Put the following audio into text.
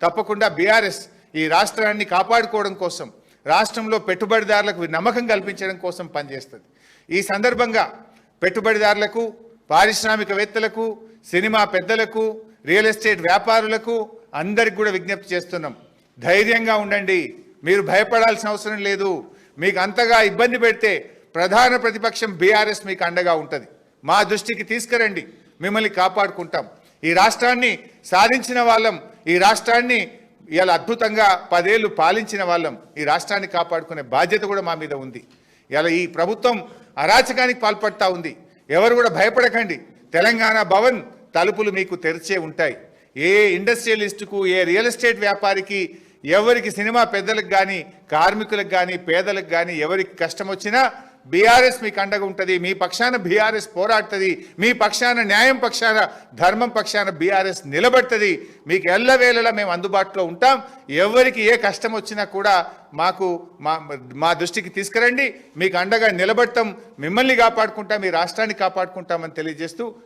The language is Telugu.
తప్పకుండా బీఆర్ఎస్ ఈ రాష్ట్రాన్ని కాపాడుకోవడం కోసం, రాష్ట్రంలో పెట్టుబడిదారులకు నమ్మకం కల్పించడం కోసం పనిచేస్తుంది. ఈ సందర్భంగా పెట్టుబడిదారులకు, పారిశ్రామికవేత్తలకు, సినిమా పెద్దలకు, రియల్ ఎస్టేట్ వ్యాపారులకు అందరికి కూడా విజ్ఞప్తి చేస్తున్నాం. ధైర్యంగా ఉండండి, మీరు భయపడాల్సిన అవసరం లేదు. మీకు అంతగా ఇబ్బంది పెడితే ప్రధాన ప్రతిపక్షం బీఆర్ఎస్ మీకు అండగా ఉంటుంది. మా దృష్టికి తీసుకురండి, మిమ్మల్ని కాపాడుకుంటాం. ఈ రాష్ట్రాన్ని సాధించిన వాళ్ళం, ఈ రాష్ట్రాన్ని ఇలా అద్భుతంగా 10 ఏళ్ళు పాలించిన వాళ్ళం. ఈ రాష్ట్రాన్ని కాపాడుకునే బాధ్యత కూడా మా మీద ఉంది. ఇలా ఈ ప్రభుత్వం అరాచకానికి పాల్పడతా ఉంది. ఎవరు కూడా భయపడకండి. తెలంగాణ భవన్ తలుపులు మీకు తెరిచే ఉంటాయి. ఏ ఇండస్ట్రియలిస్టుకు, ఏ రియల్ ఎస్టేట్ వ్యాపారికి, ఎవరికి, సినిమా పెద్దలకు కానీ, కార్మికులకు కానీ, పేదలకు కానీ ఎవరికి కష్టం వచ్చినా బీఆర్ఎస్ మీకు అండగా ఉంటుంది. మీ పక్షాన బీఆర్ఎస్ పోరాడుతుంది. మీ పక్షాన న్యాయం పక్షాన, ధర్మం పక్షాన బీఆర్ఎస్ నిలబడుతుంది. మీకు ఎల్లవేళలా మేము అందుబాటులో ఉంటాం. ఎవరికి ఏ కష్టం వచ్చినా కూడా మాకు మా దృష్టికి తీసుకురండి. మీకు అండగా నిలబడతాం, మిమ్మల్ని కాపాడుకుంటాం, మీ రాష్ట్రాన్ని కాపాడుకుంటామని తెలియజేస్తూ